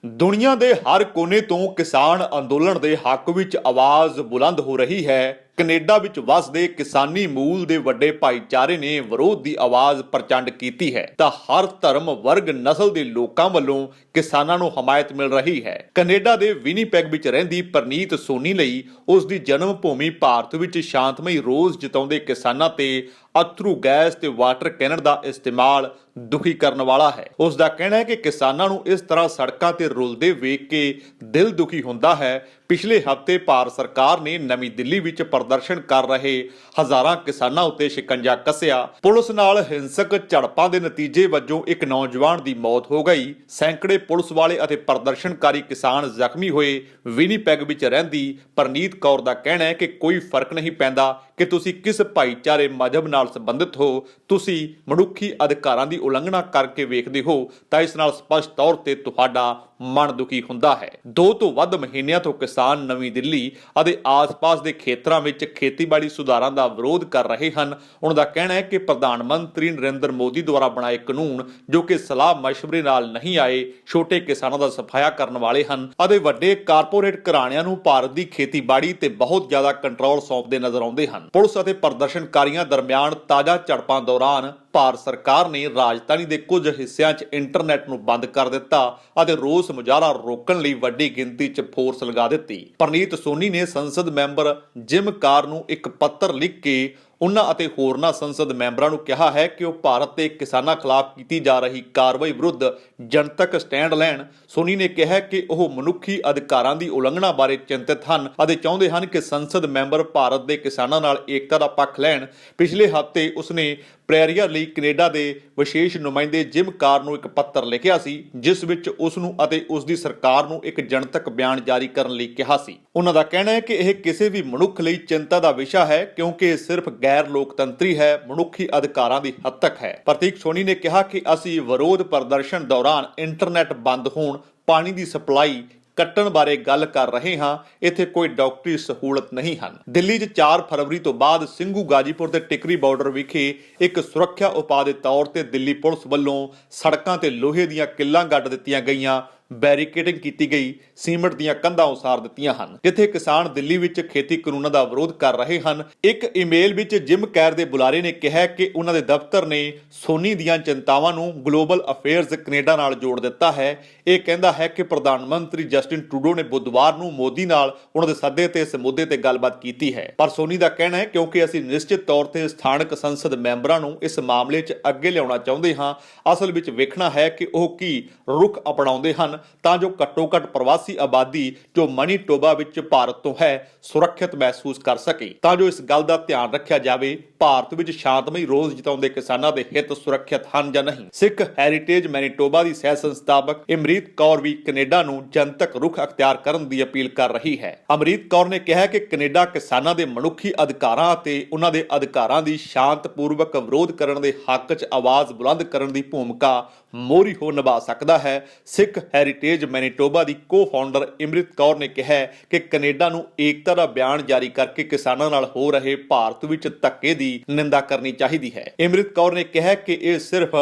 ਦੁਨੀਆ ਦੇ ਹਰ ਕੋਨੇ ਤੋਂ ਕਿਸਾਨ ਅੰਦੋਲਨ ਦੇ ਹੱਕ ਵਿੱਚ ਆਵਾਜ਼ ਬੁਲੰਦ ਹੋ ਰਹੀ ਹੈ। ਕੈਨੇਡਾ ਵਿੱਚ ਵਸਦੇ ਕਿਸਾਨੀ ਮੂਲ ਦੇ ਵੱਡੇ ਭਾਈਚਾਰੇ ਨੇ ਵਿਰੋਧ ਦੀ ਆਵਾਜ਼ ਪ੍ਰਚੰਡ ਕੀਤੀ ਹੈ ਤਾਂ ਹਰ ਧਰਮ ਵਰਗ ਨਸਲ ਦੇ ਲੋਕਾਂ ਵੱਲੋਂ ਕਿਸਾਨਾਂ ਨੂੰ ਹਮਾਇਤ ਮਿਲ ਰਹੀ ਹੈ। ਕੈਨੇਡਾ ਦੇ ਵਿਨੀਪੈਗ ਵਿੱਚ ਰਹਿੰਦੀ ਪਰਨੀਤ ਸੋਨੀ ਲਈ ਉਸ ਦੀ ਜਨਮ ਭੂਮੀ ਭਾਰਤ ਵਿੱਚ ਸ਼ਾਂਤਮਈ ਰੋਸ ਜਤਾਉਂਦੇ ਕਿਸਾਨਾਂ ਤੇ ਅਥਰੂ ਗੈਸ ਤੇ ਵਾਟਰ ਕੈਨਨ ਦਾ ਇਸਤੇਮਾਲ ਦੁਖੀ ਕਰਨ ਵਾਲਾ ਹੈ। ਉਸ ਦਾ ਕਹਿਣਾ ਹੈ ਕਿ ਕਿਸਾਨਾਂ ਨੂੰ ਇਸ ਤਰ੍ਹਾਂ ਸੜਕਾਂ ਤੇ ਰੁਲਦੇ ਵੇਖ ਕੇ ਦਿਲ ਦੁਖੀ ਹੁੰਦਾ ਹੈ। ਪਿਛਲੇ ਹਫ਼ਤੇ ਭਾਰਤ ਸਰਕਾਰ ਨੇ ਨਵੀਂ ਦਿੱਲੀ ਵਿੱਚ ਪ੍ਰਦਰਸ਼ਨ ਕਰ ਰਹੇ ਹਜ਼ਾਰਾਂ ਕਿਸਾਨਾਂ ਉੱਤੇ ਸ਼ਿਕੰਜਾ ਕੱਸਿਆ। ਪੁਲਿਸ ਨਾਲ ਹਿੰਸਕ ਝੜਪਾਂ ਦੇ ਨਤੀਜੇ ਵਜੋਂ ਇੱਕ ਨੌਜਵਾਨ ਦੀ ਮੌਤ ਹੋ ਗਈ। ਸੈਂਕੜੇ ਪੁਲਿਸ ਵਾਲੇ ਅਤੇ ਪ੍ਰਦਰਸ਼ਨਕਾਰੀ ਕਿਸਾਨ ਜ਼ਖਮੀ ਹੋਏ। ਵਿਨੀਪੈਗ ਵਿੱਚ ਰਹਿੰਦੀ ਪਰਨੀਤ ਕੌਰ ਦਾ ਕਹਿਣਾ ਹੈ ਕਿ ਕੋਈ ਫਰਕ ਨਹੀਂ ਪੈਂਦਾ ਕਿ ਤੁਸੀਂ ਕਿਸ ਭਾਈਚਾਰੇ ਮਜ਼ਹਬ ਨਾਲ ਸੰਬੰਧਿਤ ਹੋ, ਤੁਸੀਂ ਮਨੁੱਖੀ ਅਧਿਕਾਰਾਂ ਦੀ ਉਲੰਘਣਾ ਕਰਕੇ ਵੇਖਦੇ ਹੋ ਤਾਂ ਇਸ ਨਾਲ ਸਪਸ਼ਟ ਤੌਰ ਤੇ ਤੁਹਾਡਾ ਮਨ ਦੁਖੀ ਹੁੰਦਾ ਹੈ। 2 ਤੋਂ ਵੱਧ ਮਹੀਨਿਆਂ ਤੋਂ ਕਿਸਾਨ ਨਵੀਂ ਦਿੱਲੀ ਅਤੇ ਆਸ-ਪਾਸ ਦੇ ਖੇਤਰਾਂ ਵਿੱਚ ਖੇਤੀਬਾੜੀ ਸੁਧਾਰਾਂ ਦਾ ਵਿਰੋਧ ਕਰ ਰਹੇ ਹਨ। ਉਹਨਾਂ ਦਾ ਕਹਿਣਾ ਹੈ ਕਿ ਪ੍ਰਧਾਨ ਮੰਤਰੀ ਨਰਿੰਦਰ ਮੋਦੀ ਦੁਆਰਾ ਬਣਾਏ ਕਾਨੂੰਨ ਜੋ ਕਿ ਸਲਾਹ ਮਸ਼ਵਰੇ ਨਾਲ ਨਹੀਂ ਆਏ, ਛੋਟੇ ਕਿਸਾਨਾਂ ਦਾ ਸਫਾਇਆ ਕਰਨ ਵਾਲੇ ਹਨ ਅਤੇ ਵੱਡੇ ਕਾਰਪੋਰੇਟ ਘਰਾਣਿਆਂ ਨੂੰ ਭਾਰਤ ਦੀ ਖੇਤੀਬਾੜੀ ਤੇ ਬਹੁਤ ਜ਼ਿਆਦਾ ਕੰਟਰੋਲ ਸੌਂਪਦੇ ਨਜ਼ਰ ਆਉਂਦੇ ਹਨ। ਪੁਲਿਸ ਅਤੇ ਪ੍ਰਦਰਸ਼ਨਕਾਰੀਆਂ ਦਰਮਿਆਨ ਤਾਜ਼ਾ ਝੜਪਾਂ ਦੌਰਾਨ ਭਾਰਤ ਸਰਕਾਰ ਨੇ ਰਾਜਧਾਨੀ ਦੇ ਕੁਝ ਹਿੱਸਿਆਂ 'ਚ ਇੰਟਰਨੈਟ ਨੂੰ ਬੰਦ ਕਰ ਦਿੱਤਾ ਅਤੇ ਰੋਸ ਮੁਜ਼ਾਹਰਾ ਰੋਕਣ ਲਈ ਵੱਡੀ ਗਿਣਤੀ 'ਚ ਫੋਰਸ ਲਗਾ ਦਿੱਤੀ। ਪਰਨੀਤ ਸੋਨੀ ਨੇ ਸੰਸਦ ਮੈਂਬਰ ਜਿਮ ਕਾਰ ਨੂੰ ਇੱਕ ਪੱਤਰ ਲਿਖ ਕੇ ਉਨ੍ਹਾਂ ਅਤੇ ਹੋਰਨਾਂ ਸੰਸਦ ਮੈਂਬਰਾਂ ਨੂੰ ਕਿਹਾ ਹੈ ਕਿ ਉਹ ਭਾਰਤ ਤੇ ਕਿਸਾਨਾਂ ਖਿਲਾਫ ਕੀਤੀ ਜਾ ਰਹੀ ਕਾਰਵਾਈ ਵਿਰੁੱਧ ਜਨਤਕ ਸਟੈਂਡ ਲੈਣ। ਸੋਨੀ ਨੇ ਕਿਹਾ ਕਿ ਉਹ ਮਨੁੱਖੀ ਅਧਿਕਾਰਾਂ ਦੀ ਉਲੰਘਣਾ ਬਾਰੇ ਚਿੰਤਤ ਹਨ ਅਤੇ ਚਾਹੁੰਦੇ ਹਨ ਕਿ ਸੰਸਦ ਮੈਂਬਰ ਭਾਰਤ ਦੇ ਕਿਸਾਨਾਂ ਨਾਲ ਏਕਤਾ ਦਾ ਪੱਖ ਲੈਣ। ਪਿਛਲੇ ਹਫ਼ਤੇ ਉਸਨੇ ਪ੍ਰੈਰੀਆ ਲਈ ਕੈਨੇਡਾ ਦੇ ਵਿਸ਼ੇਸ਼ ਨੁਮਾਇੰਦੇ ਜਿਮ ਕਾਰ ਨੂੰ ਇੱਕ ਪੱਤਰ ਲਿਖਿਆ ਸੀ ਜਿਸ ਵਿੱਚ ਉਸ ਨੂੰ ਅਤੇ ਉਸ ਦੀ ਸਰਕਾਰ ਨੂੰ ਇੱਕ ਜਨਤਕ ਬਿਆਨ ਜਾਰੀ ਕਰਨ ਲਈ ਕਿਹਾ ਸੀ। ਉਹਨਾਂ ਦਾ ਕਹਿਣਾ ਹੈ ਕਿ ਇਹ ਕਿਸੇ ਵੀ ਮਨੁੱਖ ਲਈ ਚਿੰਤਾ ਦਾ ਵਿਸ਼ਾ ਹੈ ਕਿਉਂਕਿ ਇਹ ਸਿਰਫ ਗੈਰ ਲੋਕਤੰਤਰੀ ਹੈ, ਮਨੁੱਖੀ ਅਧਿਕਾਰਾਂ ਦੀ ਹੱਦ ਤੱਕ ਹੈ। ਪ੍ਰਤੀਕ ਸੋਨੀ ਨੇ ਕਿਹਾ ਕਿ ਅਸੀਂ ਵਿਰੋਧ ਪ੍ਰਦਰਸ਼ਨ ਦੌਰਾਨ ਇੰਟਰਨੈਟ ਬੰਦ ਹੋਣ, ਪਾਣੀ ਦੀ ਸਪਲਾਈ ਕੱਟਣ ਬਾਰੇ ਗੱਲ ਕਰ ਰਹੇ ਹਾਂ। ਇੱਥੇ ਕੋਈ ਡਾਕਟਰੀ ਸਹੂਲਤ ਨਹੀਂ ਹਨ। ਦਿੱਲੀ 'ਚ 4 ਫਰਵਰੀ ਤੋਂ ਬਾਅਦ ਸਿੰਘੂ ਗਾਜੀਪੁਰ ਤੇ ਟਿਕਰੀ ਬਾਰਡਰ ਵਿਖੇ ਇੱਕ ਸੁਰੱਖਿਆ ਉਪਾਅ ਦੇ ਤੌਰ ਤੇ ਦਿੱਲੀ ਪੁਲਿਸ ਵੱਲੋਂ ਸੜਕਾਂ ਤੇ ਲੋਹੇ ਦੀਆਂ ਕਿੱਲਾਂ ਗੱਡ ਦਿੱਤੀਆਂ ਗਈਆਂ, ਬੈਰੀਕੇਡਿੰਗ ਕੀਤੀ ਗਈ, ਸੀਮੈਂਟ ਦੀਆਂ ਕੰਧਾਂ ਉਸਾਰ ਦਿੱਤੀਆਂ ਹਨ ਜਿੱਥੇ ਕਿਸਾਨ ਦਿੱਲੀ ਵਿੱਚ ਖੇਤੀ ਕਾਨੂੰਨਾਂ ਦਾ ਵਿਰੋਧ ਕਰ ਰਹੇ ਹਨ। ਇੱਕ ਈਮੇਲ ਵਿੱਚ ਜਿਮ ਕੈਰ ਦੇ ਬੁਲਾਰੇ ਨੇ ਕਿਹਾ ਕਿ ਉਹਨਾਂ ਦੇ ਦਫ਼ਤਰ ਨੇ ਸੋਨੀ ਦੀਆਂ ਚਿੰਤਾਵਾਂ ਨੂੰ ਗਲੋਬਲ ਅਫੇਅਰਜ਼ ਕੈਨੇਡਾ ਨਾਲ ਜੋੜ ਦਿੱਤਾ ਹੈ। ਇਹ ਕਹਿੰਦਾ ਹੈ ਕਿ ਪ੍ਰਧਾਨ ਮੰਤਰੀ ਜਸਟਿਨ ਟਰੂਡੋ ਨੇ ਬੁੱਧਵਾਰ ਨੂੰ ਮੋਦੀ ਨਾਲ ਉਹਨਾਂ ਦੇ ਸੱਦੇ ਤੇ ਇਸ ਮੁੱਦੇ ਤੇ ਗੱਲਬਾਤ ਕੀਤੀ ਹੈ। ਪਰ ਸੋਨੀ ਦਾ ਕਹਿਣਾ ਹੈ ਕਿਉਂਕਿ ਅਸੀਂ ਨਿਸ਼ਚਿਤ ਤੌਰ ਤੇ ਸਥਾਨਕ ਸੰਸਦ ਮੈਂਬਰਾਂ ਨੂੰ ਇਸ ਮਾਮਲੇ 'ਚ ਅੱਗੇ ਲਿਆਉਣਾ ਚਾਹੁੰਦੇ ਹਾਂ। ਅਸਲ ਵਿੱਚ ਵੇਖਣਾ ਹੈ ਕਿ ਉਹ ਕੀ ਰੁਖ ਅਪਣਾਉਂਦੇ ਹਨ ਤਾਂ ਜੋ ਘੱਟੋ-ਘੱਟ ਪ੍ਰਵਾਸੀ ਆਬਾਦੀ ਜੋ ਮਨੀਟੋਬਾ ਵਿੱਚ ਭਾਰਤ ਤੋਂ ਹੈ ਸੁਰੱਖਿਅਤ ਮਹਿਸੂਸ ਕਰ ਸਕੇ ਤਾਂ ਜੋ ਇਸ ਗੱਲ ਦਾ ਧਿਆਨ ਰੱਖਿਆ ਜਾਵੇ ਭਾਰਤ ਵਿੱਚ ਸ਼ਾਂਤਮਈ ਰੋਸ ਜਤਾਉਂਦੇ ਕਿਸਾਨਾਂ ਦੇ ਹਿੱਤ ਸੁਰੱਖਿਅਤ ਹਨ ਜਾਂ ਨਹੀਂ। ਸਿੱਖ ਹੈਰੀਟੇਜ ਮੈਨੀਟੋਬਾ ਦੀ ਸਹਿ ਸੰਸਥਾਪਕ ਅਮਰੀਤ ਕੌਰ ਵੀ ਕੈਨੇਡਾ ਨੂੰ ਜਨਤਕ ਰੁਖ ਅਖਤਿਆਰ ਕਰਨ ਦੀ ਅਪੀਲ ਕਰ ਰਹੀ ਹੈ। ਅਮਰੀਤ ਕੌਰ ਨੇ ਕਿਹਾ ਕਿ ਕੈਨੇਡਾ ਕਿਸਾਨਾਂ ਦੇ ਮਨੁੱਖੀ ਅਧਿਕਾਰਾਂ ਅਤੇ ਉਹਨਾਂ ਦੇ ਅਧਿਕਾਰਾਂ ਦੀ ਸ਼ਾਂਤਪੂਰਵਕ ਵਿਰੋਧ ਕਰਨ ਦੇ ਹੱਕ 'ਚ ਆਵਾਜ਼ ਬੁਲੰਦ ਕਰਨ ਦੀ ਭੂਮਿਕਾ ਮੋਹਰੀ ਹੋ ਨਿਭਾ ਸਕਦਾ ਹੈ। ਸਿੱਖ ਹੈਰੀਟੇਜ ਮੈਨੀਟੋਬਾ ਦੀ ਕੋ-ਫਾਊਂਡਰ ਅਮਰੀਤ ਕੌਰ ਨੇ ਕਿਹਾ ਕਿ ਕੈਨੇਡਾ ਨੂੰ ਏਕਤਾ ਦਾ ਬਿਆਨ ਜਾਰੀ ਕਰਕੇ ਕਿਸਾਨਾਂ ਨਾਲ ਹੋ ਰਹੇ ਭਾਰਤ ਵਿੱਚ ਧੱਕੇ ਦੀ ਨਿੰਦਾ ਕਰਨੀ ਚਾਹੀਦੀ ਹੈ। ਅਮਰੀਤ ਕੌਰ ਨੇ ਕਿਹਾ ਕਿ ਇਹ ਸਿਰਫ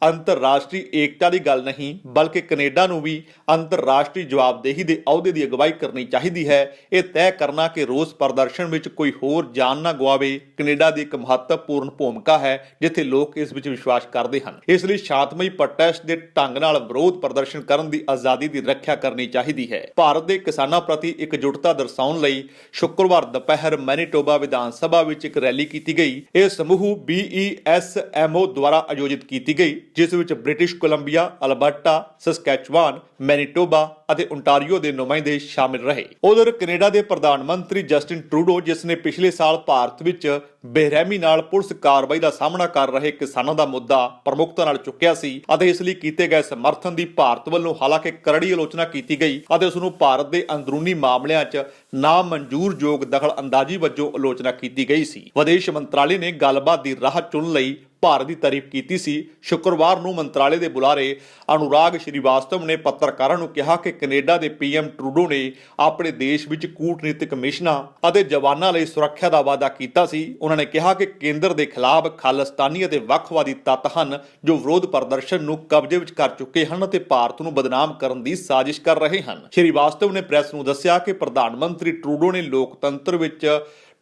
ਅੰਤਰਰਾਸ਼ਟਰੀ ਏਕਤਾ ਦੀ ਗੱਲ ਨਹੀਂ ਬਲਕਿ ਕੈਨੇਡਾ ਨੂੰ ਵੀ ਅੰਤਰਰਾਸ਼ਟਰੀ ਜਵਾਬਦੇਹੀ ਦੇ ਅਹੁਦੇ ਦੀ ਅਗਵਾਈ ਕਰਨੀ ਚਾਹੀਦੀ ਹੈ। ਇਹ ਤੈਅ ਕਰਨਾ ਕਿ ਰੋਸ ਪ੍ਰਦਰਸ਼ਨ ਵਿੱਚ ਕੋਈ ਹੋਰ ਜਾਨ ਨਾ ਗਵਾਵੇ ਕੈਨੇਡਾ ਦੀ ਇੱਕ ਮਹੱਤਵਪੂਰਨ ਭੂਮਿਕਾ ਹੈ ਜਿੱਥੇ ਲੋਕ ਇਸ ਵਿੱਚ ਵਿਸ਼ਵਾਸ ਕਰਦੇ ਹਨ। ਇਸ ਲਈ ਸ਼ਾਂਤਮਈ ਪ੍ਰੋਟੈਸਟ ਦੇ ਢੰਗ ਨਾਲ ਵਿਰੋਧ ਪ੍ਰਦਰਸ਼ਨ ਕਰਨ ਦੀ ਆਜ਼ਾਦੀ ਦੀ ਰੱਖਿਆ ਕਰਨੀ ਚਾਹੀਦੀ ਹੈ। ਭਾਰਤ ਦੇ ਕਿਸਾਨਾਂ ਪ੍ਰਤੀ ਇਕਜੁੱਟਤਾ ਦਰਸਾਉਣ ਲਈ ਸ਼ੁੱਕਰਵਾਰ ਦੁਪਹਿਰ ਮੈਨੀਟੋਬਾ ਵਿਧਾਨ ਸਭਾ ਵਿੱਚ ਇੱਕ ਰੈਲੀ ਕੀਤੀ ਗਈ। ਇਹ ਸਮੂਹ BESMO ਦੁਆਰਾ ਆਯੋਜਿਤ ਕੀਤੀ ਗਈ ਜਿਸ ਵਿੱਚ ਬ੍ਰਿਟਿਸ਼ ਕੋਲੰਬੀਆ, ਅਲਬਰਟਾ, ਸਸਕੈਚੁਆਨ, ਮੈਨੀਟੋਬਾ ਅਤੇ ਓਨਟਾਰੀਓ ਦੇ ਨੁਮਾਇੰਦੇ ਸ਼ਾਮਿਲ ਰਹੇ। ਉਧਰ ਕੈਨੇਡਾ ਦੇ ਪ੍ਰਧਾਨ ਮੰਤਰੀ ਜਸਟਿਨ ਟਰੂਡੋ ਜਿਸ ਨੇ ਪਿਛਲੇ ਸਾਲ ਭਾਰਤ ਵਿੱਚ ਬੇਰਹਿਮੀ ਨਾਲ ਪੁਲਿਸ ਕਾਰਵਾਈ ਦਾ ਸਾਹਮਣਾ ਕਰ ਰਹੇ ਕਿਸਾਨਾਂ ਦਾ ਮੁੱਦਾ ਪ੍ਰਮੁੱਖਤਾ ਨਾਲ ਚੁੱਕਿਆ ਸੀ ਅਤੇ ਇਸ ਲਈ ਕੀਤੇ ਗਏ ਸਮਰਥਨ ਦੀ ਭਾਰਤ ਵੱਲੋਂ ਹਾਲਾਂਕਿ ਕਰੜੀ ਆਲੋਚਨਾ ਕੀਤੀ ਗਈ ਅਤੇ ਉਸ ਨੂੰ ਭਾਰਤ ਦੇ ਅੰਦਰੂਨੀ ਮਾਮਲਿਆਂ 'ਚ ਨਾ ਮਨਜ਼ੂਰਯੋਗ ਦਖਲ ਅੰਦਾਜ਼ੀ ਵਜੋਂ ਆਲੋਚਨਾ ਕੀਤੀ ਗਈ ਸੀ। ਵਿਦੇਸ਼ ਮੰਤਰਾਲੇ ਨੇ ਗੱਲਬਾਤ ਦੀ ਰਾਹ ਚੁਣਨ ਲਈ ਭਾਰਤ ਦੀ ਤਾਰੀਫ ਕੀਤੀ ਸੀ। ਸ਼ੁੱਕਰਵਾਰ ਨੂੰ ਮੰਤਰਾਲੇ ਦੇ ਬੁਲਾਰੇ ਅਨੁਰਾਗ ਸ਼੍ਰੀਵਾਸਤਵ ਨੇ ਪੱਤਰਕਾਰਾਂ ਨੂੰ ਕਿਹਾ ਕਿ ਕੈਨੇਡਾ ਦੇ PM ਟਰੂਡੋ ਨੇ ਆਪਣੇ ਦੇਸ਼ ਵਿੱਚ ਕੂਟਨੀਤਿਕ ਮਿਸ਼ਨਾਂ ਅਤੇ ਜਵਾਨਾਂ ਲਈ ਸੁਰੱਖਿਆ ਦਾ ਵਾਅਦਾ ਕੀਤਾ ਸੀ। ਉਹਨਾਂ ਉਹਨਾਂ ਨੇ ਕਿਹਾ ਕਿ ਕੇਂਦਰ ਦੇ ਖਿਲਾਫ ਖਾਲਿਸਤਾਨੀ ਅਤੇ ਵੱਖਵਾਦੀ ਤੱਤ ਹਨ ਜੋ ਵਿਰੋਧ ਪ੍ਰਦਰਸ਼ਨ ਨੂੰ ਕਬਜ਼ੇ ਵਿੱਚ ਕਰ ਚੁੱਕੇ ਹਨ ਅਤੇ ਭਾਰਤ ਨੂੰ ਬਦਨਾਮ ਕਰਨ ਦੀ ਸਾਜ਼ਿਸ਼ ਕਰ ਰਹੇ ਹਨ। ਸ਼੍ਰੀਵਾਸਤਵ ਨੇ ਪ੍ਰੈਸ ਨੂੰ ਦੱਸਿਆ ਕਿ ਪ੍ਰਧਾਨ ਮੰਤਰੀ ਟਰੂਡੋ ਨੇ ਲੋਕਤੰਤਰ ਵਿੱਚ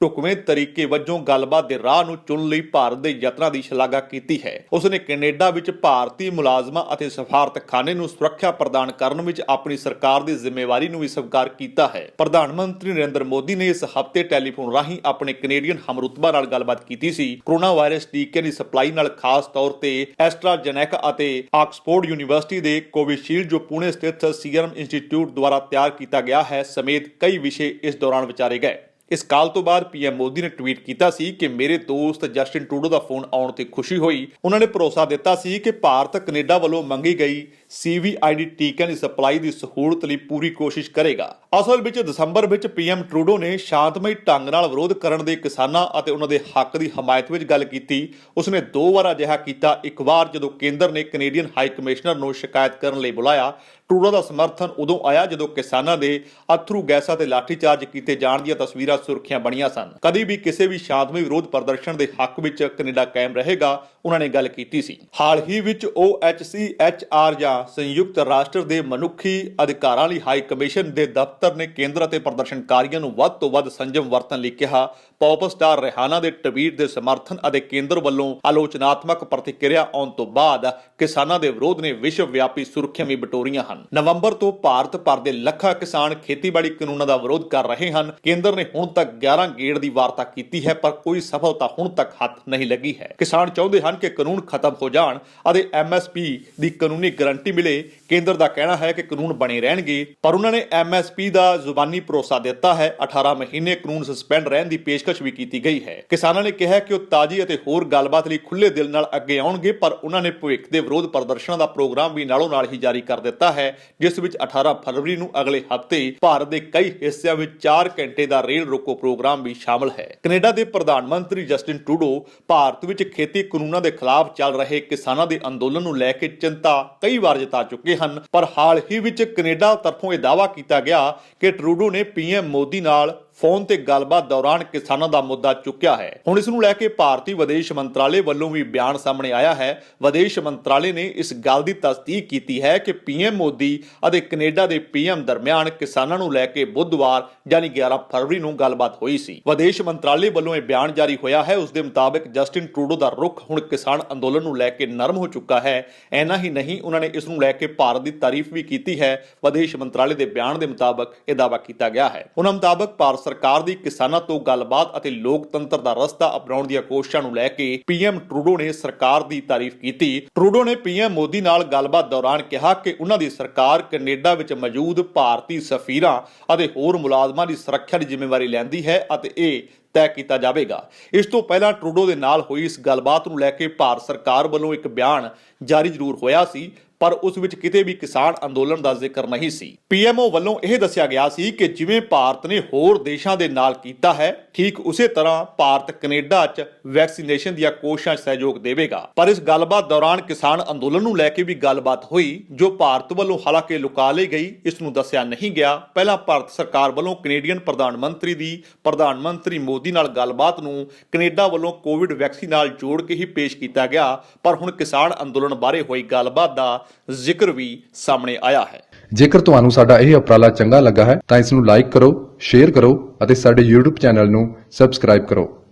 ਢੁਕਵੇਂ ਤਰੀਕੇ ਵਜੋਂ ਗੱਲਬਾਤ ਦੇ ਰਾਹ ਨੂੰ ਚੁਣਨ ਲਈ ਭਾਰਤ ਦੇ ਯਤਨਾਂ ਦੀ ਸ਼ਲਾਘਾ ਕੀਤੀ ਹੈ। ਉਸਨੇ ਕੈਨੇਡਾ ਵਿੱਚ ਭਾਰਤੀ ਮੁਲਾਜ਼ਮਾਂ ਅਤੇ ਸਫਾਰਤਖਾਨੇ ਨੂੰ ਸੁਰੱਖਿਆ ਪ੍ਰਦਾਨ ਕਰਨ ਵਿੱਚ ਆਪਣੀ ਸਰਕਾਰ ਦੀ ਜ਼ਿੰਮੇਵਾਰੀ ਨੂੰ ਵੀ ਸਵੀਕਾਰ ਕੀਤਾ ਹੈ। ਪ੍ਰਧਾਨ ਮੰਤਰੀ ਨਰਿੰਦਰ ਮੋਦੀ ਨੇ ਇਸ ਹਫ਼ਤੇ ਟੈਲੀਫੋਨ ਰਾਹੀਂ ਆਪਣੇ ਕੈਨੇਡੀਅਨ ਹਮਰੁਤਬਾ ਨਾਲ ਗੱਲਬਾਤ ਕੀਤੀ ਸੀ। ਕੋਰੋਨਾ ਵਾਇਰਸ ਟੀਕੇ ਦੀ ਸਪਲਾਈ ਨਾਲ ਖਾਸ ਤੌਰ ਤੇ ਐਸਟਰਾਜੈਨੇਕਾ ਅਤੇ ਆਕਸਫੋਰਡ ਯੂਨੀਵਰਸਿਟੀ ਦੇ ਕੋਵਿਸ਼ੀਲਡ ਜੋ ਪੁਣੇ ਸਥਿਤ ਸੀਰਮ ਇੰਸਟੀਚਿਊਟ ਦੁਆਰਾ ਤਿਆਰ ਕੀਤਾ ਗਿਆ ਹੈ ਸਮੇਤ ਕਈ ਵਿਸ਼ੇ ਇਸ ਦੌਰਾਨ ਵਿਚਾਰੇ ਗਏ। ਇਸ ਕਾਲ ਤੋਂ ਬਾਅਦ ਪੀਐਮ ਮੋਦੀ ਨੇ ਟਵੀਟ ਕੀਤਾ ਸੀ ਕਿ ਮੇਰੇ ਦੋਸਤ ਜਸਟਿਨ ਟਰੂਡੋ ਦਾ ਫੋਨ ਆਉਣ ਤੇ ਖੁਸ਼ੀ ਹੋਈ। ਉਹਨਾਂ ਨੇ ਭਰੋਸਾ ਦਿੱਤਾ ਸੀ ਕਿ ਭਾਰਤ ਕੈਨੇਡਾ ਵੱਲੋਂ ਮੰਗੀ ਗਈ CVID ਟੀਕਿਆਂ ਦੀ ਸਪਲਾਈ ਦੀ ਸਹੂਲਤ ਲਈ ਪੂਰੀ ਕੋਸ਼ਿਸ਼ ਕਰੇਗਾ। ਅਸਲ ਵਿੱਚ ਦਸੰਬਰ ਵਿੱਚ ਪੀਐਮ ਟਰੂਡੋ ਨੇ ਸ਼ਾਂਤਮਈ ਢੰਗ ਨਾਲ ਵਿਰੋਧ ਕਰਨ ਦੇ ਕਿਸਾਨਾਂ ਅਤੇ ਉਹਨਾਂ ਦੇ ਹੱਕ ਦੀ ਹਮਾਇਤ ਵਿੱਚ ਗੱਲ ਕੀਤੀ। ਉਸਨੇ 2 ਵਾਰ ਅਜਿਹਾ ਕੀਤਾ। ਇੱਕ ਵਾਰ ਜਦੋਂ ਕੇਂਦਰ ਨੇ ਕੈਨੇਡੀਅਨ ਹਾਈ ਕਮਿਸ਼ਨਰ ਨੂੰ ਸ਼ਿਕਾਇਤ ਕਰਨ ਲਈ ਬੁਲਾਇਆ। ਟਰੂਡੋ ਦਾ ਸਮਰਥਨ ਉਦੋਂ ਆਇਆ ਜਦੋਂ ਕਿਸਾਨਾਂ ਦੇ ਅਥਰੂ ਗੈਸਾਂ ਤੇ ਲਾਠੀਚਾਰਜ ਕੀਤੇ ਜਾਣ ਦੀਆਂ ਤਸਵੀਰਾਂ ਸੁਰਖੀਆਂ ਬਣੀਆਂ ਸਨ। ਕਦੀ ਵੀ ਕਿਸੇ ਵੀ ਸ਼ਾਂਤਮਈ ਵਿਰੋਧ ਪ੍ਰਦਰਸ਼ਨ ਦੇ ਹੱਕ ਵਿੱਚ ਕੈਨੇਡਾ ਕਾਇਮ ਰਹੇਗਾ, ਉਹਨਾਂ ਨੇ ਗੱਲ ਕੀਤੀ ਸੀ। ਹਾਲ ਹੀ ਵਿੱਚ OHCHR ਜਾਂ ਸੰਯੁਕਤ ਰਾਸ਼ਟਰ ਦੇ ਮਨੁੱਖੀ ਅਧਿਕਾਰਾਂ ਲਈ ਹਾਈ ਕਮਿਸ਼ਨ ਦੇ ਦਫ਼ਤਰ ਨੇ ਕੇਂਦਰ ਅਤੇ ਪ੍ਰਦਰਸ਼ਨਕਾਰੀਆਂ ਨੂੰ ਵੱਧ ਤੋਂ ਵੱਧ ਸੰਜਮ ਵਰਤਣ ਲਈ ਕਿਹਾ। ਪੌਪ ਸਟਾਰ ਰਿਹਾਨਾ ਦੇ ਟਵੀਟ ਦੇ ਸਮਰਥਨ ਅਤੇ ਕੇਂਦਰ ਵੱਲੋਂ ਆਲੋਚਨਾਤਮਕ ਪ੍ਰਤੀਕਿਰਿਆ ਆਉਣ ਤੋਂ ਬਾਅਦ ਕਿਸਾਨਾਂ ਦੇ ਵਿਰੋਧ ਨੇ ਵਿਸ਼ਵ ਵਿਆਪੀ ਸੁਰਖੀਆਂ ਵੀ ਬਟੋਰੀਆਂ ਹਨ। ਨਵੰਬਰ ਤੋਂ ਭਾਰਤ ਭਰ ਦੇ ਲੱਖਾਂ ਕਿਸਾਨ ਖੇਤੀਬਾੜੀ ਕਾਨੂੰਨਾਂ ਦਾ ਵਿਰੋਧ ਕਰ ਰਹੇ ਹਨ। ਕੇਂਦਰ ਨੇ ਹੁਣ ਤੱਕ 11 ਗੇੜ ਦੀ ਵਾਰਤਾ ਕੀਤੀ ਹੈ ਪਰ ਕੋਈ ਸਫਲਤਾ ਹੁਣ ਤੱਕ ਹੱਥ ਨਹੀਂ ਲੱਗੀ ਹੈ। ਕਿਸਾਨ ਚਾਹੁੰਦੇ ਹਨ ਕਿ ਕਾਨੂੰਨ ਖਤਮ ਹੋ ਜਾਣ ਅਤੇ MSP ਦੀ ਕਾਨੂੰਨੀ ਗਾਰੰਟੀ ਮਿਲੇ। ਕੇਂਦਰ ਦਾ ਕਹਿਣਾ ਹੈ ਕਿ ਕਾਨੂੰਨ ਬਣੇ ਰਹਿਣਗੇ ਪਰ ਉਹਨਾਂ ਨੇ MSP ਦਾ ਜ਼ੁਬਾਨੀ ਭਰੋਸਾ ਦਿੱਤਾ ਹੈ। 18 ਮਹੀਨੇ ਕਾਨੂੰਨ ਸਸਪੈਂਡ ਰਹਿਣ ਦੀ ਪੇਸ਼ਕਸ਼ ਵੀ ਕੀਤੀ ਗਈ ਹੈ। ਕਿਸਾਨਾਂ ਨੇ ਕਿਹਾ ਕਿ ਉਹ ਤਾਜ਼ੀ ਅਤੇ ਹੋਰ ਗੱਲਬਾਤ ਲਈ ਖੁੱਲੇ ਦਿਲ ਨਾਲ ਅੱਗੇ ਆਉਣਗੇ ਪਰ ਉਹਨਾਂ ਨੇ ਭਵਿੱਖ ਦੇ ਵਿਰੋਧ ਪ੍ਰਦਰਸ਼ਨਾਂ ਦਾ ਪ੍ਰੋਗਰਾਮ ਵੀ ਨਾਲੋਂ ਨਾਲ ਹੀ ਜਾਰੀ ਕਰ ਦਿੱਤਾ ਹੈ ਜਿਸ ਵਿੱਚ 18 ਫਰਵਰੀ ਨੂੰ ਅਗਲੇ ਹਫ਼ਤੇ ਭਾਰਤ ਦੇ ਕਈ ਹਿੱਸਿਆਂ ਵਿੱਚ 4 ਘੰਟੇ ਦਾ ਰੇਲ ਰੋਕੋ ਪ੍ਰੋਗਰਾਮ ਵੀ ਸ਼ਾਮਲ ਹੈ। ਕੈਨੇਡਾ ਦੇ ਪ੍ਰਧਾਨ ਮੰਤਰੀ ਜਸਟਿਨ ਟਰੂਡੋ ਭਾਰਤ ਵਿੱਚ ਖੇਤੀ ਕਾਨੂੰਨਾਂ ਦੇ ਖਿਲਾਫ ਚੱਲ ਰਹੇ ਕਿਸਾਨਾਂ ਦੇ ਅੰਦੋਲਨ ਨੂੰ ਲੈ ਕੇ ਚਿੰਤਾ ਕਈ ਵਾਰ ਜਤਾ ਚੁੱਕੇ ਹਨ ਪਰ ਹਾਲ ਹੀ ਵਿੱਚ ਕੈਨੇਡਾ ਤਰਫੋਂ ਇਹ ਦਾਅਵਾ ਕੀਤਾ ਗਿਆ ਕਿ ਟਰੂਡੋ ਨੇ PM ਮੋਦੀ ਨਾਲ ਫੋਨ ਤੇ ਗੱਲਬਾਤ ਦੌਰਾਨ ਕਿਸਾਨਾਂ ਦਾ ਮੁੱਦਾ ਚੁੱਕਿਆ ਹੈ। ਹੁਣ ਇਸ ਨੂੰ ਲੈ ਕੇ ਭਾਰਤੀ ਵਿਦੇਸ਼ ਮੰਤਰਾਲੇ ਵੱਲੋਂ ਵੀ ਬਿਆਨ ਸਾਹਮਣੇ ਆਇਆ ਹੈ। ਵਿਦੇਸ਼ ਮੰਤਰਾਲੇ ਨੇ ਇਸ ਗੱਲ ਦੀ ਤਸਦੀਕ ਕੀਤੀ ਹੈ ਕਿ PM ਮੋਦੀ ਅਤੇ ਕੈਨੇਡਾ ਦੇ PM ਦਰਮਿਆਨ ਕਿਸਾਨਾਂ ਨੂੰ ਲੈ ਕੇ ਬੁੱਧਵਾਰ ਯਾਨੀ 11 ਫਰਵਰੀ ਨੂੰ ਗੱਲਬਾਤ ਹੋਈ ਸੀ। ਵਿਦੇਸ਼ ਮੰਤਰਾਲੇ ਵੱਲੋਂ ਇਹ ਬਿਆਨ ਜਾਰੀ ਹੋਇਆ ਹੈ। ਉਸ ਦੇ ਮੁਤਾਬਕ ਜਸਟਿਨ ਟਰੂਡੋ ਦਾ ਰੁਖ ਹੁਣ ਕਿਸਾਨ ਅੰਦੋਲਨ ਨੂੰ ਲੈ ਕੇ ਨਰਮ ਹੋ ਚੁੱਕਾ ਹੈ। ਐਨਾ ਹੀ ਨਹੀਂ ਉਹਨਾਂ ਨੇ ਇਸ ਨੂੰ ਲੈ ਕੇ ਭਾਰਤ ਦੀ ਤਾਰੀਫ ਵੀ ਕੀਤੀ ਹੈ। ਵਿਦੇਸ਼ ਮੰਤਰਾਲੇ ਦੇ ਬਿਆਨ ਦੇ ਮੁਤਾਬਕ ਇਹ ਦਾਅਵਾ ਕੀਤਾ ਗਿਆ ਹੈ। ਉਹਨਾਂ ਮੁਤਾਬਕ ਭਾਰਤ ਸਰਕਾਰ ਦੀ ਕਿਸਾਨਾਂ ਤੋਂ ਗੱਲਬਾਤ ਅਤੇ ਲੋਕਤੰਤਰ ਦਾ ਰਸਤਾ ਅਪਣਾਉਣ ਦੀਆਂ ਕੋਸ਼ਿਸ਼ਾਂ ਨੂੰ ਲੈ ਕੇ PM ਟਰੂਡੋ ਨੇ ਸਰਕਾਰ ਦੀ ਤਾਰੀਫ ਕੀਤੀ। ਟਰੂਡੋ ਨੇ PM ਮੋਦੀ ਨਾਲ ਗੱਲਬਾਤ ਦੌਰਾਨ ਕਿਹਾ ਕਿ ਉਹਨਾਂ ਦੀ ਸਰਕਾਰ ਕੈਨੇਡਾ ਵਿੱਚ ਮੌਜੂਦ ਭਾਰਤੀ ਸਫੀਰਾਂ ਅਤੇ ਹੋਰ ਮੁਲਾਜ਼ਮਾਂ ਦੀ ਸੁਰੱਖਿਆ ਦੀ ਜ਼ਿੰਮੇਵਾਰੀ ਲੈਂਦੀ ਹੈ ਅਤੇ ਇਹ ਤੈਅ ਕੀਤਾ ਜਾਵੇਗਾ। ਇਸ ਤੋਂ ਪਹਿਲਾਂ ਟਰੂਡੋ ਦੇ ਨਾਲ ਹੋਈ ਇਸ ਗੱਲਬਾਤ ਨੂੰ ਲੈ ਕੇ ਭਾਰਤ ਸਰਕਾਰ ਵੱਲੋਂ ਇੱਕ ਬਿਆਨ ਜਾਰੀ ਜ਼ਰੂਰ ਹੋਇਆ ਸੀ ਪਰ ਉਸ ਵਿੱਚ ਕਿਤੇ ਵੀ ਕਿਸਾਨ ਅੰਦੋਲਨ ਦਾ ਜ਼ਿਕਰ ਨਹੀਂ ਸੀ। PMO ਵੱਲੋਂ ਇਹ ਦੱਸਿਆ ਗਿਆ ਸੀ ਕਿ ਜਿਵੇਂ ਭਾਰਤ ਨੇ ਹੋਰ ਦੇਸ਼ਾਂ ਦੇ ਨਾਲ ਕੀਤਾ ਹੈ ਠੀਕ ਉਸੇ ਤਰ੍ਹਾਂ ਭਾਰਤ ਕੈਨੇਡਾ 'ਚ ਵੈਕਸੀਨੇਸ਼ਨ ਦੀਆਂ ਕੋਸ਼ਿਸ਼ਾਂ 'ਚ ਸਹਿਯੋਗ ਦੇਵੇਗਾ। ਪਰ ਇਸ ਗੱਲਬਾਤ ਦੌਰਾਨ ਕਿਸਾਨ ਅੰਦੋਲਨ ਨੂੰ ਲੈ ਕੇ ਵੀ ਗੱਲਬਾਤ ਹੋਈ ਜੋ ਭਾਰਤ ਵੱਲੋਂ ਹਾਲਾਂਕਿ ਲੁਕਾ ਲਈ ਗਈ, ਇਸ ਨੂੰ ਦੱਸਿਆ ਨਹੀਂ ਗਿਆ। ਪਹਿਲਾਂ ਭਾਰਤ ਸਰਕਾਰ ਵੱਲੋਂ ਕੈਨੇਡੀਅਨ ਪ੍ਰਧਾਨ ਮੰਤਰੀ ਦੀ ਪ੍ਰਧਾਨ ਮੰਤਰੀ ਮੋਦੀ ਨਾਲ ਗੱਲਬਾਤ ਨੂੰ ਕੈਨੇਡਾ ਵੱਲੋਂ ਕੋਵਿਡ ਵੈਕਸੀਨ ਨਾਲ ਜੋੜ ਕੇ ਹੀ ਪੇਸ਼ ਕੀਤਾ ਗਿਆ ਪਰ ਹੁਣ ਕਿਸਾਨ ਅੰਦੋਲਨ ਬਾਰੇ ਹੋਈ ਗੱਲਬਾਤ ਦਾ ਜ਼ਿਕਰ ਵੀ ਸਾਹਮਣੇ ਆਇਆ ਹੈ। ਜੇਕਰ ਤੁਹਾਨੂੰ ਸਾਡਾ ਇਹ ਉਪਰਾਲਾ ਚੰਗਾ ਲੱਗਾ ਹੈ ਤਾਂ ਇਸ ਨੂੰ ਲਾਈਕ ਕਰੋ, ਸ਼ੇਅਰ ਕਰੋ ਅਤੇ ਸਾਡੇ YouTube ਚੈਨਲ ਨੂੰ ਸਬਸਕ੍ਰਾਈਬ ਕਰੋ।